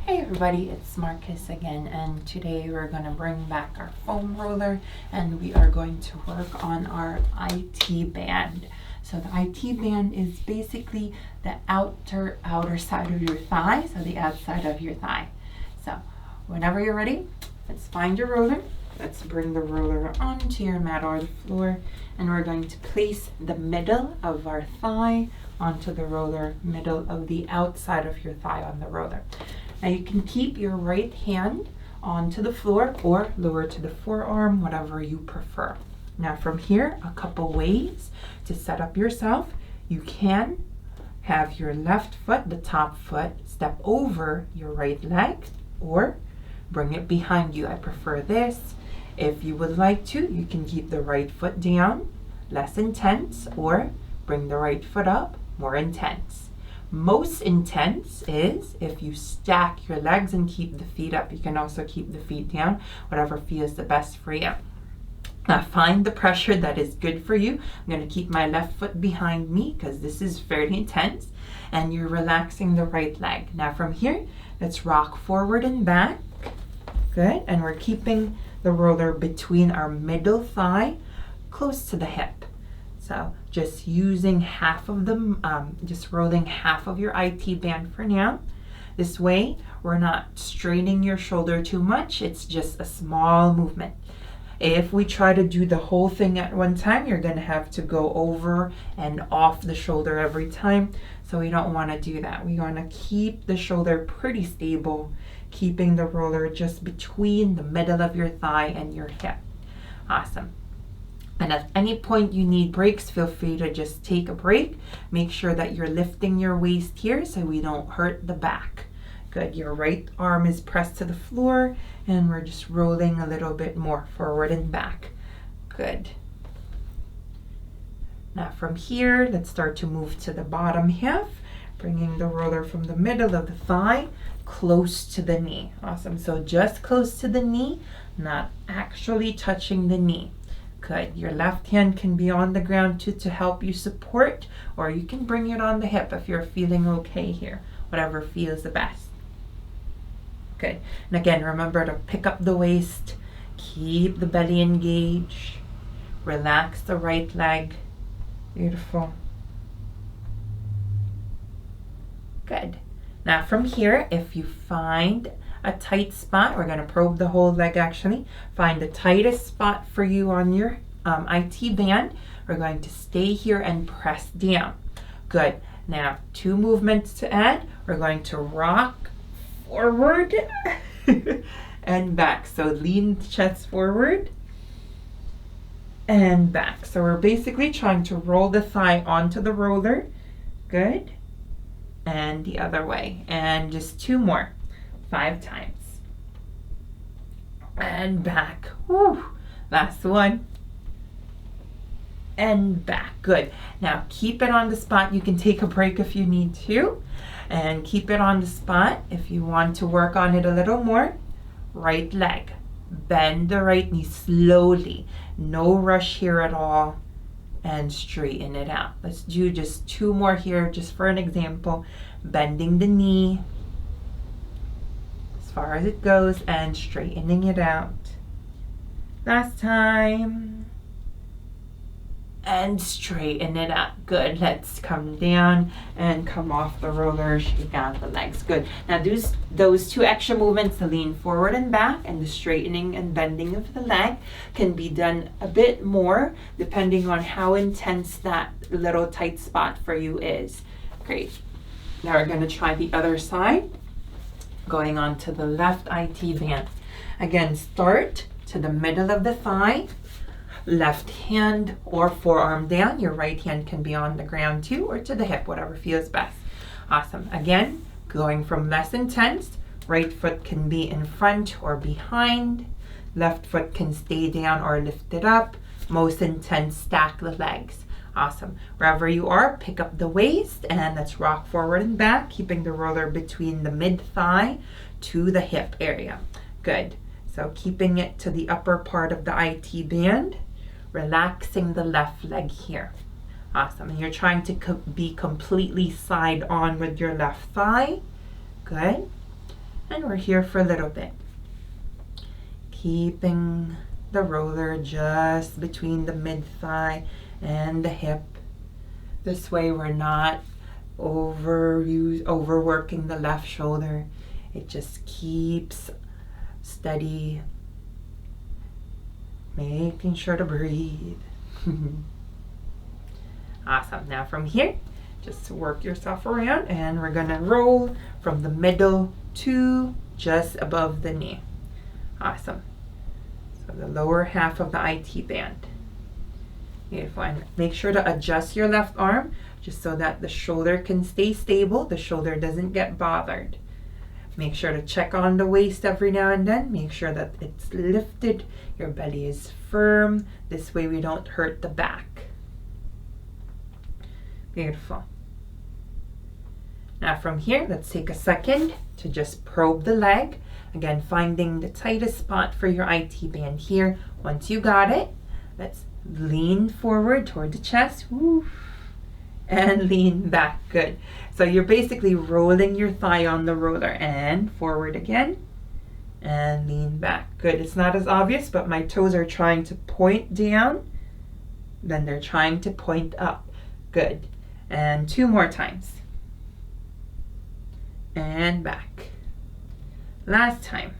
Hey everybody, it's Marcus again, and today we're going to bring back our foam roller and we are going to work on our IT band. So the IT band is basically the outer side of your thigh, so the outside of your thigh. So whenever you're ready, let's find your roller. Let's bring the roller onto your mat or the floor, and we're going to place the middle of our thigh onto the roller, middle of the outside of your thigh on the roller. Now you can keep your right hand onto the floor or lower to the forearm, whatever you prefer. Now from here, a couple ways to set up yourself. You can have your left foot, the top foot, step over your right leg or bring it behind you. I prefer this. If you would like to, you can keep the right foot down, less intense, or bring the right foot up, more intense. Most intense is if you stack your legs and keep the feet up. You can also keep the feet down, whatever feels the best for you. Now find the pressure that is good for you. I'm going to keep my left foot behind me because this is fairly intense, and you're relaxing the right leg. Now from here, let's rock forward and back. Good, and we're keeping the roller between our middle thigh, close to the hip. So just using half of them, just rolling half of your IT band for now. This way, we're not straining your shoulder too much. It's just a small movement. If we try to do the whole thing at one time, you're gonna have to go over and off the shoulder every time. So we don't wanna do that. We wanna keep the shoulder pretty stable, keeping the roller just between the middle of your thigh and your hip. Awesome. And at any point you need breaks, feel free to just take a break. Make sure that you're lifting your waist here so we don't hurt the back. Good, your right arm is pressed to the floor and we're just rolling a little bit more forward and back. Good. Now from here, let's start to move to the bottom half, bringing the roller from the middle of the thigh close to the knee. Awesome, so just close to the knee, not actually touching the knee. Good. Your left hand can be on the ground too to help you support, or you can bring it on the hip if you're feeling okay here, whatever feels the best. Good. And again, remember to pick up the waist, keep the belly engaged, relax the right leg. Beautiful. Good. Now from here, if you find a tight spot, we're going to probe the whole leg actually. Find the tightest spot for you on your IT band. We're going to stay here and press down. Good. Now 2 movements to add. We're going to rock forward and back. So lean the chest forward and back. So we're basically trying to roll the thigh onto the roller. Good. And the other way. And just 2 more. 5 times. And back. Woo. Last one. And back. Good. Now keep it on the spot. You can take a break if you need to. And keep it on the spot. If you want to work on it a little more, right leg. Bend the right knee slowly. No rush here at all. And straighten it out. Let's do just 2 more here, just for an example. Bending the knee as far as it goes and straightening it out. Last time. And straighten it out. Good. Let's come down and come off the roller, shake out the legs. Good. Now those 2 extra movements, the lean forward and back and the straightening and bending of the leg, can be done a bit more depending on how intense that little tight spot for you is. Great. Now we're going to try the other side. Going on to the left IT band. Again, start to the middle of the thigh. Left hand or forearm down. Your right hand can be on the ground too, or to the hip, whatever feels best. Awesome. Again, going from less intense, right foot can be in front or behind. Left foot can stay down or lift it up. Most intense, stack the legs. Awesome. Wherever you are, pick up the waist and let's rock forward and back, keeping the roller between the mid thigh to the hip area. Good. So keeping it to the upper part of the IT band. Relaxing the left leg here. Awesome. And you're trying to be completely side on with your left thigh. Good. And we're here for a little bit. Keeping the roller just between the mid-thigh and the hip. This way we're not overworking the left shoulder. It just keeps steady, making sure to breathe. Awesome. Now from here, just work yourself around, and we're gonna roll from the middle to just above the knee. Awesome. So the lower half of the IT band. Beautiful. And make sure to adjust your left arm just so that the shoulder can stay stable, the shoulder doesn't get bothered. Make sure to check on the waist every now and then. Make sure that it's lifted, your belly is firm. This way we don't hurt the back. Beautiful. Now from here, let's take a second to just probe the leg. Again, finding the tightest spot for your IT band here. Once you got it, let's lean forward toward the chest. Woo, and lean back. Good. So you're basically rolling your thigh on the roller, and forward again and lean back. Good. It's not as obvious, but my toes are trying to point down, then they're trying to point up. Good. And 2 more times. And back. Last time.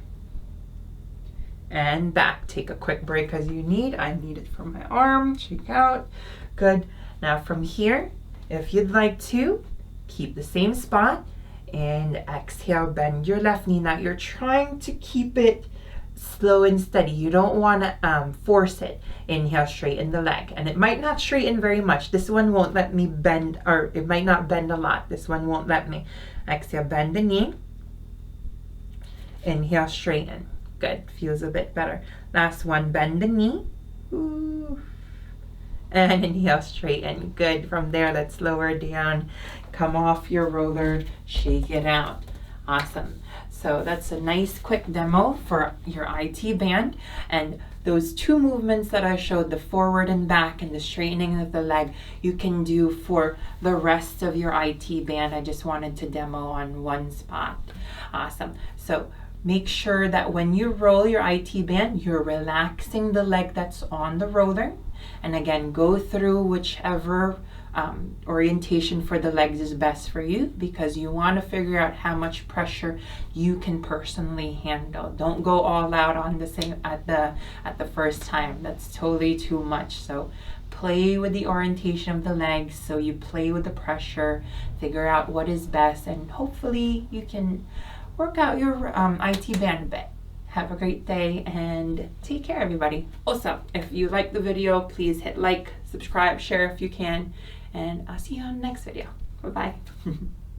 And back. Take a quick break as you need. I need it for my arm. Check out. Good. Now from here, if you'd like to, keep the same spot and exhale, bend your left knee. Now you're trying to keep it slow and steady. You don't want to force it. Inhale, straighten the leg. And it might not straighten very much. This one won't let me bend, or it might not bend a lot. This one won't let me. Exhale, bend the knee. Inhale, straighten. Good. Feels a bit better. Last one, bend the knee. Ooh. And inhale, straighten. Good. From there, let's lower down. Come off your roller. Shake it out. Awesome. So that's a nice quick demo for your IT band. And those 2 movements that I showed, the forward and back and the straightening of the leg, you can do for the rest of your IT band. I just wanted to demo on one spot. Awesome. So make sure that when you roll your IT band, you're relaxing the leg that's on the roller. And again, go through whichever orientation for the legs is best for you, because you want to figure out how much pressure you can personally handle. Don't go all out on the same at the first time. That's totally too much. So play with the orientation of the legs. So you play with the pressure, figure out what is best, and hopefully you can work out your IT band a bit. Have a great day and take care, everybody. Also, if you like the video, please hit like, subscribe, share if you can, and I'll see you on the next video. Bye-bye.